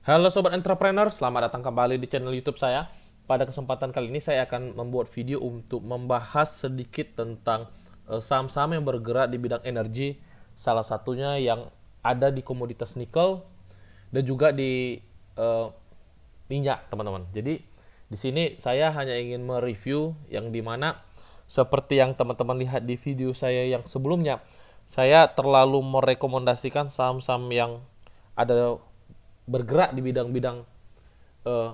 Halo Sobat Entrepreneur, selamat datang kembali di channel YouTube saya. Pada kesempatan kali ini saya akan membuat video untuk membahas sedikit tentang saham-saham yang bergerak di bidang energi, salah satunya yang ada di komoditas nikel dan juga di eh, minyak, teman-teman. Jadi di sini saya hanya ingin mereview yang dimana seperti yang teman-teman lihat di video saya yang sebelumnya, saya terlalu merekomendasikan saham-saham yang ada bergerak di bidang-bidang uh,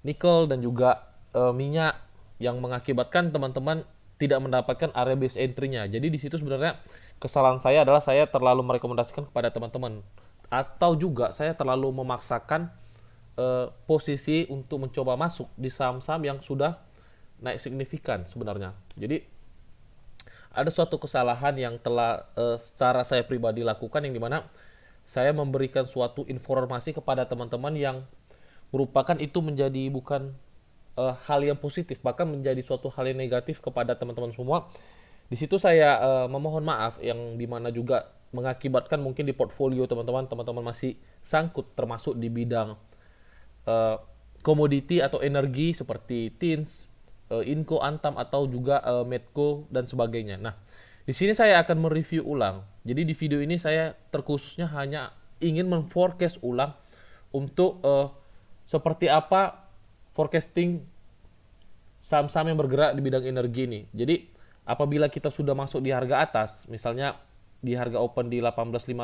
nikel dan juga minyak yang mengakibatkan teman-teman tidak mendapatkan area base entry-nya. Jadi di situ sebenarnya kesalahan saya adalah saya terlalu merekomendasikan kepada teman-teman atau juga saya terlalu memaksakan posisi untuk mencoba masuk di saham-saham yang sudah naik signifikan sebenarnya. Jadi ada suatu kesalahan yang telah secara saya pribadi lakukan yang dimana saya memberikan suatu informasi kepada teman-teman yang merupakan itu menjadi bukan hal yang positif, bahkan menjadi suatu hal yang negatif kepada teman-teman semua. Di situ saya memohon maaf yang dimana juga mengakibatkan mungkin di portfolio teman-teman masih sangkut termasuk di bidang komoditi atau energi seperti Tins, Inco, Antam atau juga Medco dan sebagainya. Nah, di sini saya akan mereview ulang. Jadi di video ini saya terkhususnya hanya ingin memforecast ulang untuk seperti apa forecasting saham-saham yang bergerak di bidang energi ini. Jadi apabila kita sudah masuk di harga atas, misalnya di harga open di 18.50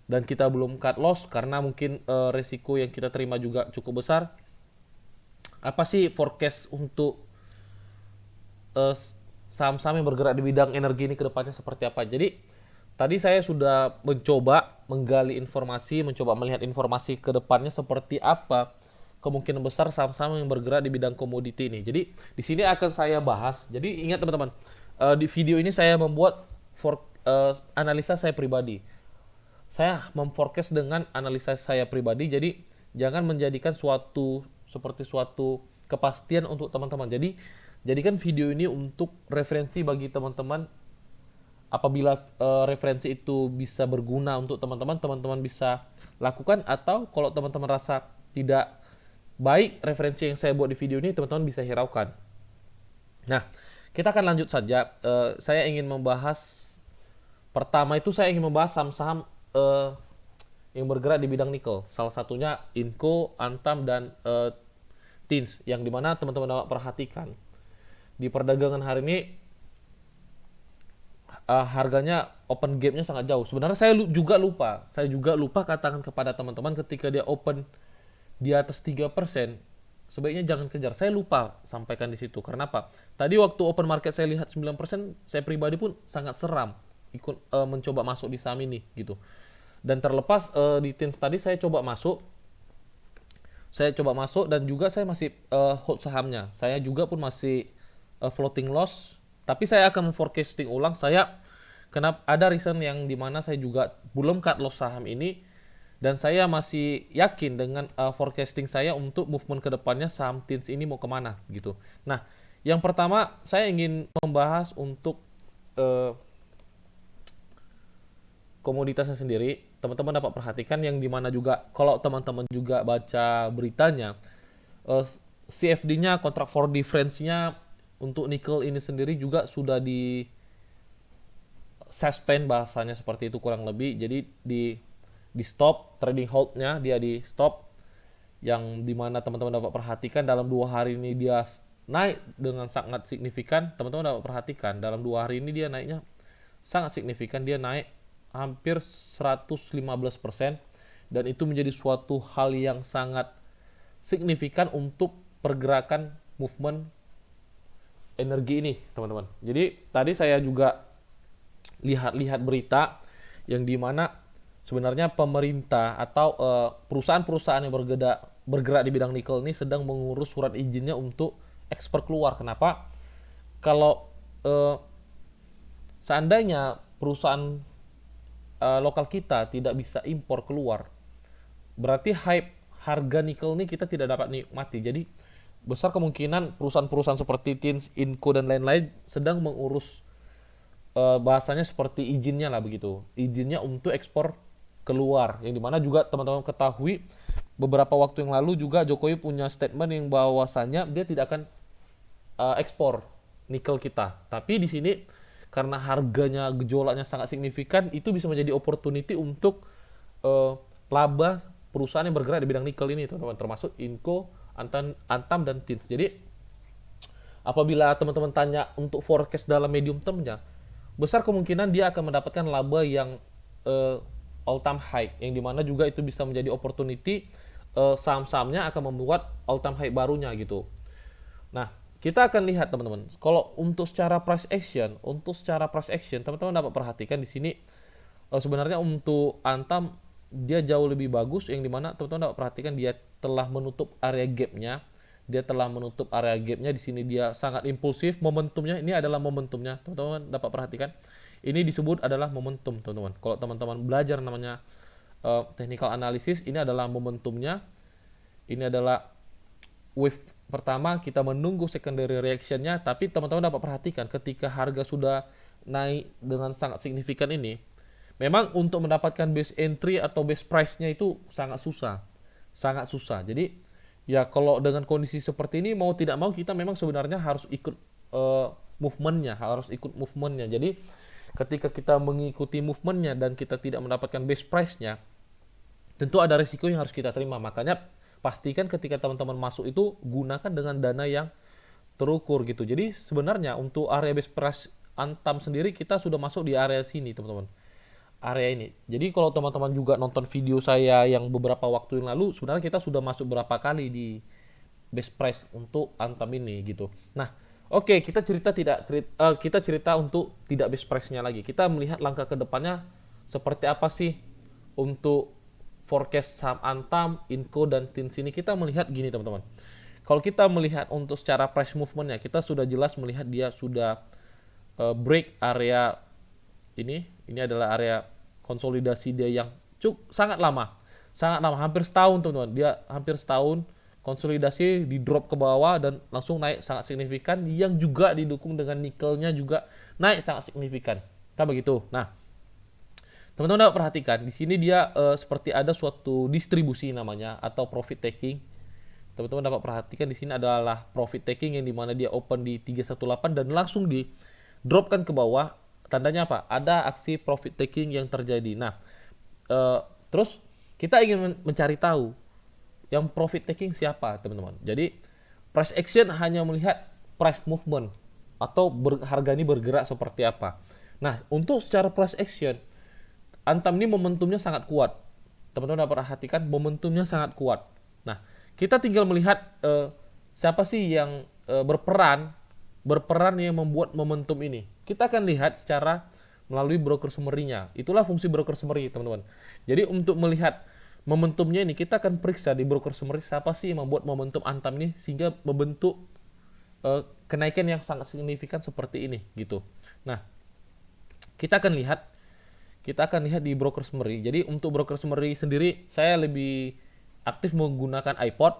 dan kita belum cut loss karena mungkin resiko yang kita terima juga cukup besar. Apa sih forecast untuk eh, saham-saham yang bergerak di bidang energi ini ke depannya seperti apa? Jadi tadi saya sudah mencoba menggali informasi, mencoba melihat informasi ke depannya seperti apa kemungkinan besar saham-saham yang bergerak di bidang komoditi ini. Jadi di sini akan saya bahas. Jadi ingat teman-teman, di video ini saya membuat analisa saya pribadi. Saya memforecast dengan analisa saya pribadi, jadi jangan menjadikan suatu seperti suatu kepastian untuk teman-teman. Jadi jadikan video ini untuk referensi bagi teman-teman. Apabila referensi itu bisa berguna untuk teman-teman, teman-teman bisa lakukan, atau kalau teman-teman rasa tidak baik referensi yang saya buat di video ini, teman-teman bisa hiraukan. Nah, kita akan lanjut saja. Saya ingin membahas pertama itu saya ingin membahas saham-saham yang bergerak di bidang nikel. Salah satunya Inco, Antam dan Tins, yang dimana teman-teman dapat perhatikan di perdagangan hari ini harganya open gap-nya sangat jauh. Sebenarnya saya juga lupa katakan kepada teman-teman ketika dia open di atas 3%, sebaiknya jangan kejar. Saya lupa sampaikan di situ. Karena apa? Tadi waktu open market saya lihat 9%, saya pribadi pun sangat seram ikut mencoba masuk di saham ini gitu. Dan terlepas di Tins tadi saya coba masuk dan juga saya masih hold sahamnya. Saya juga pun masih floating loss, tapi saya akan forecasting ulang. Saya kenapa ada reason yang dimana saya juga belum cut loss saham ini dan saya masih yakin dengan forecasting saya untuk movement kedepannya saham Tins ini mau kemana gitu. Nah, yang pertama saya ingin membahas untuk uh, komoditasnya sendiri. Teman-teman dapat perhatikan yang dimana juga kalau teman-teman juga baca beritanya, CFD-nya, kontrak for difference-nya untuk nikel ini sendiri juga sudah di suspend, bahasanya seperti itu kurang lebih. Jadi di stop trading hold-nya, dia di stop, yang dimana teman-teman dapat perhatikan dalam 2 hari ini dia naik dengan sangat signifikan. Teman-teman dapat perhatikan dalam 2 hari ini dia naiknya sangat signifikan, dia naik hampir 115%, dan itu menjadi suatu hal yang sangat signifikan untuk pergerakan movement energi ini, teman-teman. Jadi tadi saya juga lihat-lihat berita yang dimana sebenarnya pemerintah atau perusahaan-perusahaan yang bergerak di bidang nikel ini sedang mengurus surat izinnya untuk ekspor keluar. Kenapa? Kalau seandainya perusahaan lokal kita tidak bisa impor keluar, berarti hype harga nikel ini kita tidak dapat nikmati. Jadi besar kemungkinan perusahaan-perusahaan seperti Tins, Inco dan lain-lain sedang mengurus bahasanya seperti izinnya lah begitu. Izinnya untuk ekspor keluar. Yang dimana juga teman-teman ketahui beberapa waktu yang lalu juga Jokowi punya statement yang bahwasanya dia tidak akan ekspor nikel kita. Tapi di sini karena harganya gejolaknya sangat signifikan, itu bisa menjadi opportunity untuk laba perusahaan yang bergerak di bidang nikel ini, teman-teman, termasuk Inco, Antam dan Tins. Jadi apabila teman-teman tanya untuk forecast dalam medium termnya, besar kemungkinan dia akan mendapatkan laba yang all time high, yang dimana juga itu bisa menjadi opportunity saham-sahamnya akan membuat all time high barunya gitu. Nah, kita akan lihat teman-teman, kalau untuk secara price action, teman-teman dapat perhatikan di sini sebenarnya untuk Antam dia jauh lebih bagus, yang dimana teman-teman dapat perhatikan dia telah menutup area gapnya. Di sini dia sangat impulsif, momentumnya ini adalah momentumnya, teman-teman dapat perhatikan. Ini disebut adalah momentum, teman-teman. Kalau teman-teman belajar namanya technical analysis, ini adalah momentumnya. Ini adalah wave pertama, kita menunggu secondary reaction-nya, tapi teman-teman dapat perhatikan ketika harga sudah naik dengan sangat signifikan ini, memang untuk mendapatkan base entry atau base price-nya itu sangat susah. Jadi ya kalau dengan kondisi seperti ini mau tidak mau kita memang sebenarnya harus ikut movementnya. Jadi ketika kita mengikuti movementnya dan kita tidak mendapatkan base price-nya, tentu ada risiko yang harus kita terima. Makanya pastikan ketika teman-teman masuk itu gunakan dengan dana yang terukur gitu. Jadi sebenarnya untuk area base price Antam sendiri kita sudah masuk di area sini, teman-teman. Area ini. Jadi kalau teman-teman juga nonton video saya yang beberapa waktu yang lalu, sebenarnya kita sudah masuk berapa kali di base price untuk Antam ini gitu. Nah, oke, kita cerita untuk tidak base price-nya lagi. Kita melihat langkah ke depannya seperti apa sih untuk forecast saham Antam, Inco dan Tins ini. Kita melihat gini, teman-teman. Kalau kita melihat untuk secara price movement-nya, kita sudah jelas melihat dia sudah break area ini adalah area konsolidasi dia yang sangat lama, hampir setahun, teman-teman. Dia hampir setahun konsolidasi, di drop ke bawah dan langsung naik sangat signifikan, yang juga didukung dengan nikelnya juga naik sangat signifikan. Kan begitu. Nah, teman-teman dapat perhatikan di sini dia seperti ada suatu distribusi namanya atau profit taking. Teman-teman dapat perhatikan di sini adalah profit taking yang dimana dia open di 318 dan langsung di dropkan ke bawah. Tandanya apa? Ada aksi profit taking yang terjadi. Nah, terus kita ingin mencari tahu yang profit taking siapa, teman-teman. Jadi price action hanya melihat price movement atau harga ini bergerak seperti apa. Nah, untuk secara price action, Antam ini momentumnya sangat kuat. Teman-teman dapat perhatikan momentumnya sangat kuat. Nah, kita tinggal melihat siapa sih yang berperan yang membuat momentum ini. Kita akan lihat secara melalui broker summary-nya. Itulah fungsi broker summary, teman-teman. Jadi untuk melihat momentumnya ini, kita akan periksa di broker summary siapa sih yang membuat momentum Antam ini sehingga membentuk kenaikan yang sangat signifikan seperti ini gitu. Nah, kita akan lihat di broker summary. Jadi untuk broker summary sendiri saya lebih aktif menggunakan iPod.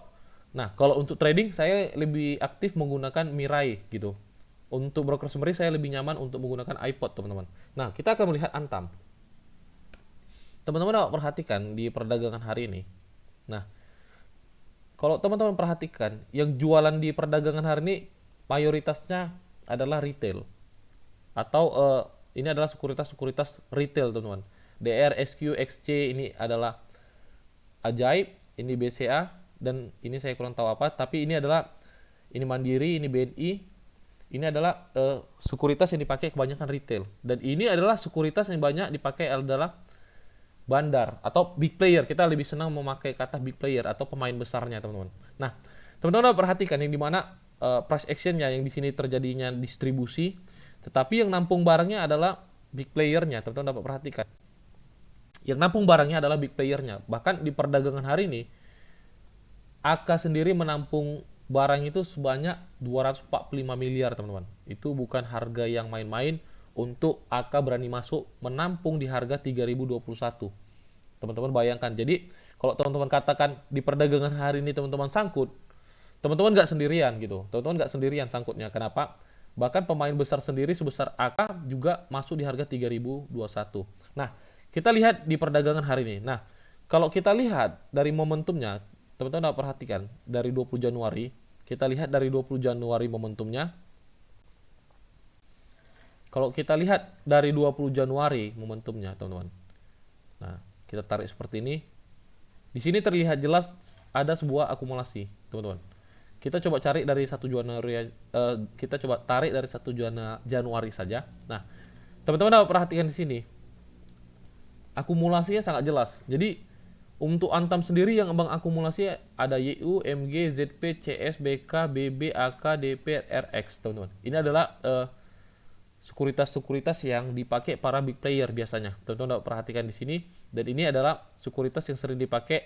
Nah, kalau untuk trading saya lebih aktif menggunakan Mirai gitu. Untuk broker summary saya lebih nyaman untuk menggunakan iPod, teman-teman. Nah, kita akan melihat Antam. Teman-teman dapat perhatikan di perdagangan hari ini. Nah, kalau teman-teman perhatikan, yang jualan di perdagangan hari ini mayoritasnya adalah retail. Atau ini adalah sekuritas retail, teman-teman. DR, SQ, XC ini adalah Ajaib, ini BCA, dan ini saya kurang tahu apa, tapi ini Mandiri, ini BNI. Ini adalah sekuritas yang dipakai kebanyakan retail. Dan ini adalah sekuritas yang banyak dipakai adalah bandar atau big player. Kita lebih senang memakai kata big player atau pemain besarnya, teman-teman. Nah, teman-teman perhatikan yang dimana price action-nya yang di sini terjadinya distribusi, tetapi yang nampung barangnya adalah big player-nya. Teman-teman dapat perhatikan. Yang nampung barangnya adalah big player-nya. Bahkan di perdagangan hari ini, AK sendiri menampung barang itu sebanyak 245 miliar, teman-teman. Itu bukan harga yang main-main untuk AK berani masuk menampung di harga 3021. Teman-teman bayangkan. Jadi kalau teman-teman katakan di perdagangan hari ini teman-teman sangkut, teman-teman nggak sendirian gitu. Teman-teman nggak sendirian sangkutnya. Kenapa? Bahkan pemain besar sendiri sebesar AK juga masuk di harga 3021. Nah, kita lihat di perdagangan hari ini. Nah, kalau kita lihat dari momentumnya, teman-teman dapat perhatikan dari 20 Januari, kita lihat dari 20 Januari momentumnya. Kalau kita lihat dari 20 Januari momentumnya, teman-teman. Nah, kita tarik seperti ini. Di sini terlihat jelas ada sebuah akumulasi, teman-teman. Kita coba cari dari 1 Januari, kita coba tarik dari 1 Januari saja. Nah, teman-teman dapat perhatikan di sini. Akumulasinya sangat jelas. Jadi untuk Antam sendiri yang mengakumulasi ada YU, MG, ZP, CS, BK, BB, AK, DP, RX, teman-teman. Ini adalah sekuritas-sekuritas yang dipakai para big player biasanya. Teman-teman dapat perhatikan di sini. Dan ini adalah sekuritas yang sering dipakai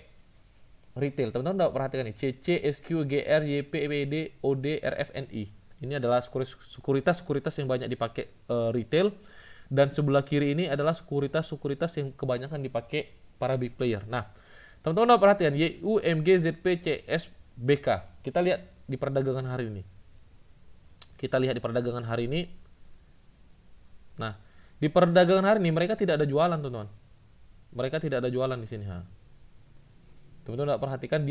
retail. Teman-teman dapat perhatikan nih. CC, SQ, GR, YP, BD, OD, RFNI. Ini adalah sekuritas-sekuritas yang banyak dipakai retail. Dan sebelah kiri ini adalah sekuritas-sekuritas yang kebanyakan dipakai para big player. Nah, teman-teman dapat perhatikan YU, MG, ZP, CS, BK. Kita lihat di perdagangan hari ini. Kita lihat di perdagangan hari ini. Nah, di perdagangan hari ini mereka tidak ada jualan, teman-teman. Mereka tidak ada jualan di sini, Teman-teman dapat perhatikan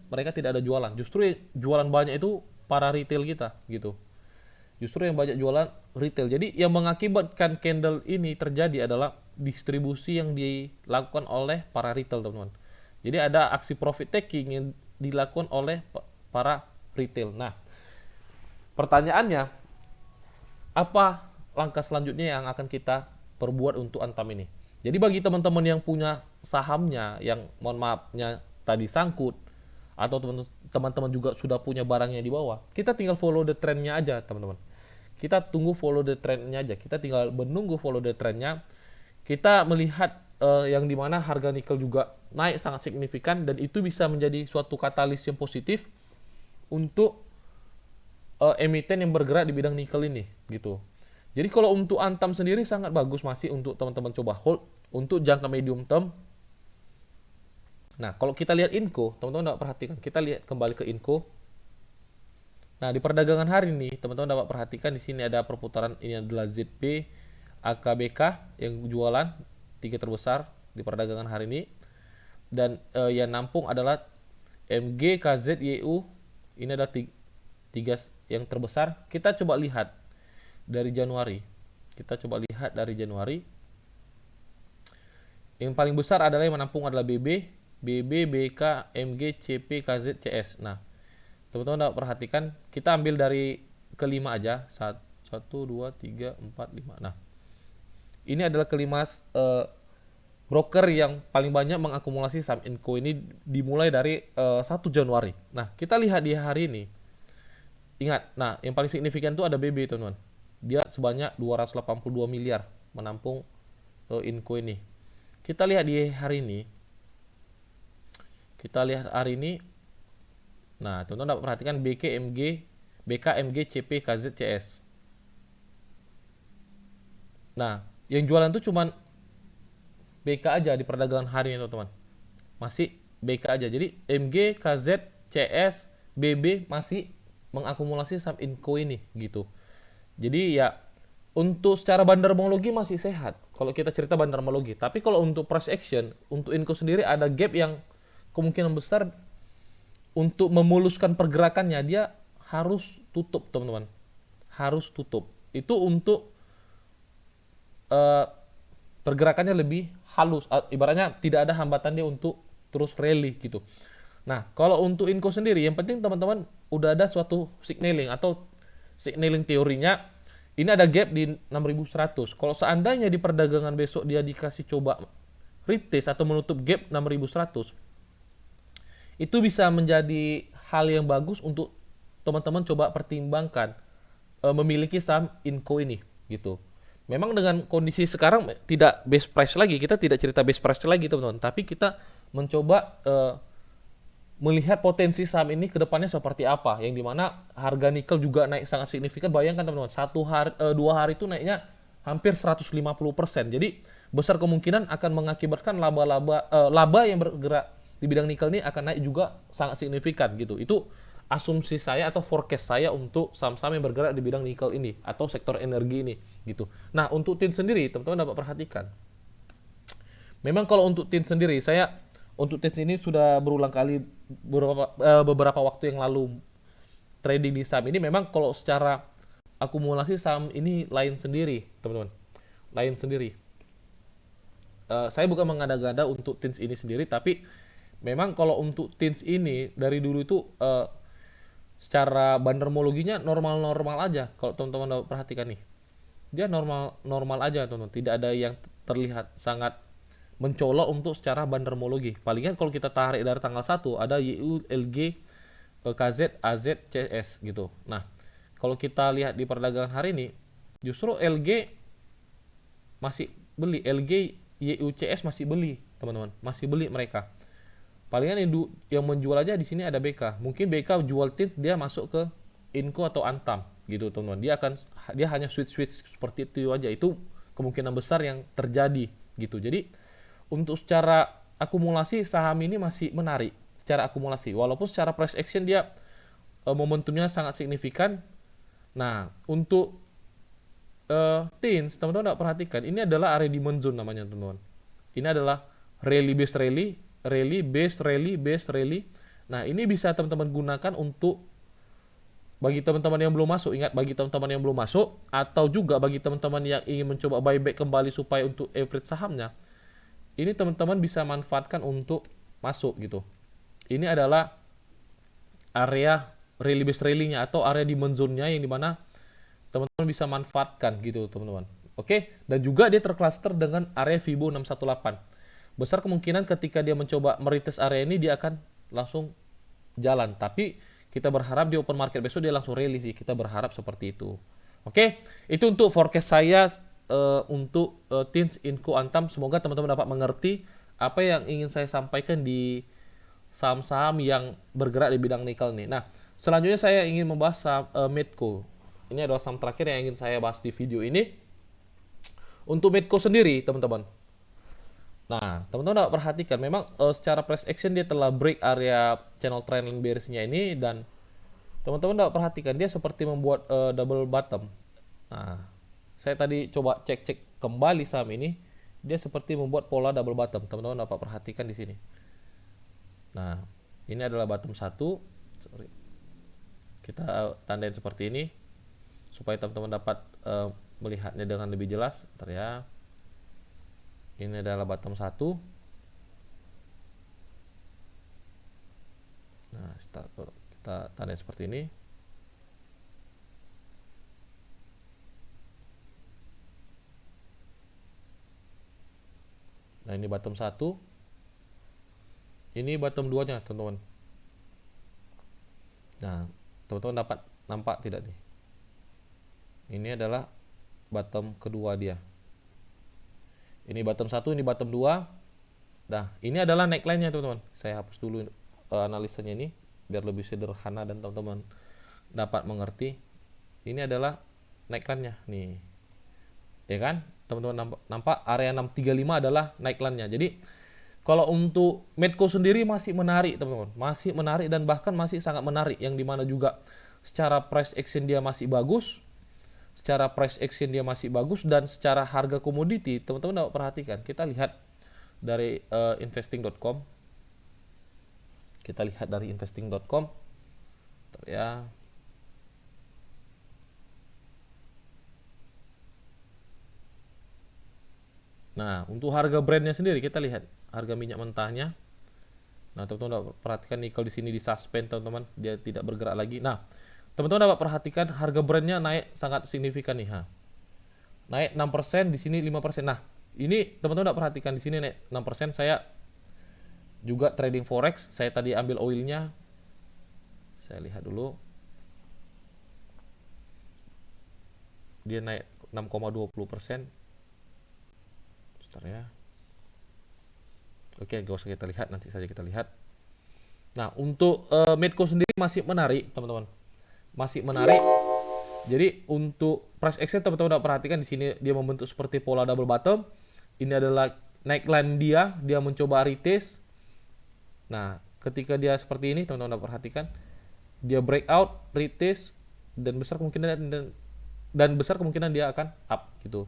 mereka tidak ada jualan. Justru jualan banyak itu para retail kita, gitu. Justru yang banyak jualan retail. Jadi yang mengakibatkan candle ini terjadi adalah distribusi yang dilakukan oleh para retail, teman-teman. Jadi ada aksi profit taking yang dilakukan oleh para retail. Nah, pertanyaannya, apa langkah selanjutnya yang akan kita perbuat untuk Antam ini? Jadi bagi teman-teman yang punya sahamnya, yang mohon maafnya tadi sangkut, atau teman-teman juga sudah punya barangnya di bawah, kita tinggal follow the trendnya aja, teman-teman. Kita tunggu follow the trendnya aja. Kita tinggal menunggu follow the trendnya. Kita melihat yang dimana harga nikel juga naik sangat signifikan, dan itu bisa menjadi suatu katalis yang positif untuk emiten yang bergerak di bidang nikel ini, gitu. Jadi kalau untuk Antam sendiri sangat bagus masih untuk teman-teman coba hold untuk jangka medium term. Nah, kalau kita lihat Inco, teman-teman dapat perhatikan. Kita lihat kembali ke Inco. Nah, di perdagangan hari ini, teman-teman dapat perhatikan di sini ada perputaran, ini adalah ZP, AKBK yang jualan 3 terbesar di perdagangan hari ini. Dan yang nampung adalah MG, KZ, YU. Ini ada 3 yang terbesar. Kita coba lihat dari Januari. Kita coba lihat dari Januari. Yang paling besar adalah yang menampung adalah BB, BK, MG, CP, KZ, CS. Nah, teman-teman dapat perhatikan, kita ambil dari kelima aja. 1, 2, 3, 4, 5. Nah, ini adalah kelima broker yang paling banyak mengakumulasi saham Inco ini dimulai dari 1 Januari. Nah, kita lihat di hari ini. Ingat, nah yang paling signifikan itu ada BB, teman-teman. Dia sebanyak 282 miliar menampung Inco ini. Kita lihat di hari ini. Nah, teman-teman dapat perhatikan BK, MG, CP, KZ, CS. Nah, yang jualan itu cuman BK aja di perdagangan hari ini, teman-teman. Masih BK aja. Jadi MG, KZ, CS, BB masih mengakumulasi saham Inco ini, gitu. Jadi ya untuk secara bandarmologi masih sehat kalau kita cerita bandarmologi. Tapi kalau untuk price action, untuk Inco sendiri ada gap yang kemungkinan besar untuk memuluskan pergerakannya dia harus tutup, teman-teman. Harus tutup. Itu untuk pergerakannya lebih halus. Ibaratnya tidak ada hambatan dia untuk terus rally gitu. Nah, kalau untuk Inco sendiri yang penting teman-teman udah ada suatu signaling atau signaling teorinya. Ini ada gap di 6.100. Kalau seandainya di perdagangan besok dia dikasih coba retest atau menutup gap 6.100, itu bisa menjadi hal yang bagus untuk teman-teman coba pertimbangkan memiliki saham Inco ini, gitu. Memang dengan kondisi sekarang tidak best price lagi, kita tidak cerita best price lagi, teman-teman, tapi kita mencoba melihat potensi saham ini ke depannya seperti apa, yang dimana harga nikel juga naik sangat signifikan. Bayangkan teman-teman, 2 hari itu naiknya hampir 150%. Jadi besar kemungkinan akan mengakibatkan laba yang bergerak di bidang nikel ini akan naik juga sangat signifikan, gitu. Itu asumsi saya atau forecast saya untuk saham-saham yang bergerak di bidang nikel ini atau sektor energi ini, gitu. Nah, untuk TIN sendiri teman-teman dapat perhatikan Memang kalau untuk TIN sendiri, saya untuk TIN ini sudah berulang kali beberapa waktu yang lalu trading di saham ini. Memang kalau secara akumulasi saham ini lain sendiri, teman-teman. Lain sendiri. Saya bukan mengada-gada untuk TINS ini sendiri, tapi memang kalau untuk TINS ini dari dulu itu secara bandermologinya normal-normal aja. Kalau teman-teman perhatikan nih, dia normal aja, teman-teman. Tidak ada yang terlihat sangat mencolok untuk secara bandermologi. Palingan kalau kita tarik dari tanggal 1 ada YU, LG, KZ, AZ, CS gitu. Nah, kalau kita lihat di perdagangan hari ini, justru LG masih beli, LG, YUCS masih beli, teman-teman, masih beli mereka. Palingan yang menjual aja di sini ada BK. Mungkin BK jual tins, dia masuk ke Inco atau Antam gitu, teman-teman. Dia hanya switch seperti itu aja. Itu kemungkinan besar yang terjadi gitu. Jadi untuk secara akumulasi saham ini masih menarik secara akumulasi. Walaupun secara price action dia momentumnya sangat signifikan. Nah, untuk TINS, teman-teman tidak perhatikan, ini adalah area demand zone namanya, teman-teman. Ini adalah rally base rally, rally base rally, base rally. Nah, ini bisa teman-teman gunakan untuk bagi teman-teman yang belum masuk. Ingat, bagi teman-teman yang belum masuk atau juga bagi teman-teman yang ingin mencoba buyback kembali supaya untuk average sahamnya, ini teman-teman bisa manfaatkan untuk masuk gitu. Ini adalah area rally base rally-nya atau area demand zone-nya yang dimana teman-teman bisa manfaatkan gitu, teman-teman. Oke, dan juga dia tercluster dengan area Fibo 618. Besar kemungkinan ketika dia mencoba meretest area ini dia akan langsung jalan. Tapi kita berharap di open market besok dia langsung rally sih. Kita berharap seperti itu. Oke, itu untuk forecast saya untuk TINS, Inco, Antam. Semoga teman-teman dapat mengerti apa yang ingin saya sampaikan di saham-saham yang bergerak di bidang nikel nih. Nah, selanjutnya saya ingin membahas saham Medco. Ini adalah saham terakhir yang ingin saya bahas di video ini. Untuk Medco sendiri, teman-teman. Nah, teman-teman dapat perhatikan, memang secara price action dia telah break area channel trendline bearish-nya ini, dan teman-teman dapat perhatikan dia seperti membuat double bottom. Nah, saya tadi coba cek kembali saham ini, dia seperti membuat pola double bottom. Teman-teman dapat perhatikan di sini. Nah, ini adalah bottom 1. Kita tandain seperti ini supaya teman-teman dapat melihatnya dengan lebih jelas. Bentar ya. Ini adalah bottom 1. Nah, kita tanda seperti ini. Nah, ini bottom 1. Ini bottom 2-nya, teman-teman. Nah, teman-teman dapat nampak tidak nih? Ini adalah bottom kedua dia. Ini bottom 1, ini bottom 2. Nah, ini adalah neckline-nya, teman-teman. Saya hapus dulu analisanya ini biar lebih sederhana dan teman-teman dapat mengerti. Ini adalah neckline-nya nih. Ya kan? Teman-teman nampak area 635 adalah neckline-nya. Jadi, kalau untuk Medco sendiri masih menarik, teman-teman. Masih menarik dan bahkan masih sangat menarik, yang dimana juga secara price action dia masih bagus. Secara price action dia masih bagus, dan secara harga komoditi teman-teman dapat perhatikan. Kita lihat dari investing.com. Kita lihat dari investing.com. Ya. Nah, untuk harga brandnya sendiri kita lihat harga minyak mentahnya. Nah, teman-teman dapat perhatikan nikel di sini di suspend, teman-teman. Dia tidak bergerak lagi. Nah, teman-teman dapat perhatikan harga brandnya naik sangat signifikan nih, naik 6%, di sini 5%. Nah, ini teman-teman dapat perhatikan di sini naik 6%. Saya juga trading forex, saya tadi ambil oilnya. Saya lihat dulu. Dia naik 6,20%. Bentar ya. Oke, gak usah kita lihat, nanti saja kita lihat. Nah, untuk Medco sendiri masih menarik, teman-teman. Masih menarik. Jadi untuk price action teman-teman dapat perhatikan di sini dia membentuk seperti pola double bottom. Ini adalah neckline dia mencoba retest. Nah, ketika dia seperti ini teman-teman dapat perhatikan, dia breakout, retest, dan besar kemungkinan dia akan up gitu.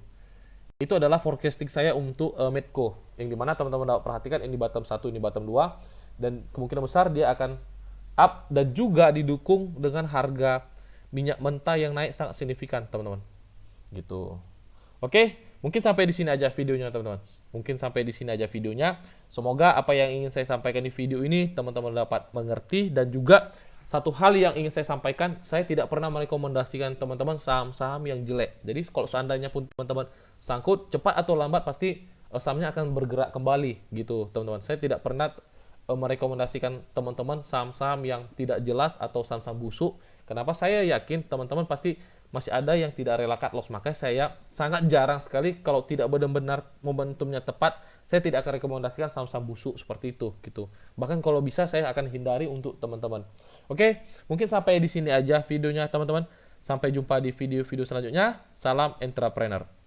itu adalah forecasting saya untuk Medco, yang dimana teman-teman dapat perhatikan ini bottom 1, ini bottom 2, dan kemungkinan besar dia akan up, dan juga didukung dengan harga minyak mentah yang naik sangat signifikan, teman-teman. Gitu. Oke, mungkin sampai di sini aja videonya, teman-teman. Mungkin sampai di sini aja videonya. Semoga apa yang ingin saya sampaikan di video ini teman-teman dapat mengerti, dan juga satu hal yang ingin saya sampaikan, saya tidak pernah merekomendasikan teman-teman saham-saham yang jelek. Jadi kalau seandainya pun teman-teman sangkut, cepat atau lambat pasti sahamnya akan bergerak kembali gitu, teman-teman. Saya tidak pernah merekomendasikan teman-teman saham-saham yang tidak jelas atau saham-saham busuk. Kenapa? Saya yakin teman-teman pasti masih ada yang tidak rela cut loss. Makanya saya sangat jarang sekali, kalau tidak benar-benar momentumnya tepat, saya tidak akan rekomendasikan saham-saham busuk seperti itu gitu. Bahkan kalau bisa saya akan hindari untuk teman-teman. Oke, mungkin sampai di sini aja videonya, teman-teman. Sampai jumpa di video-video selanjutnya. Salam entrepreneur.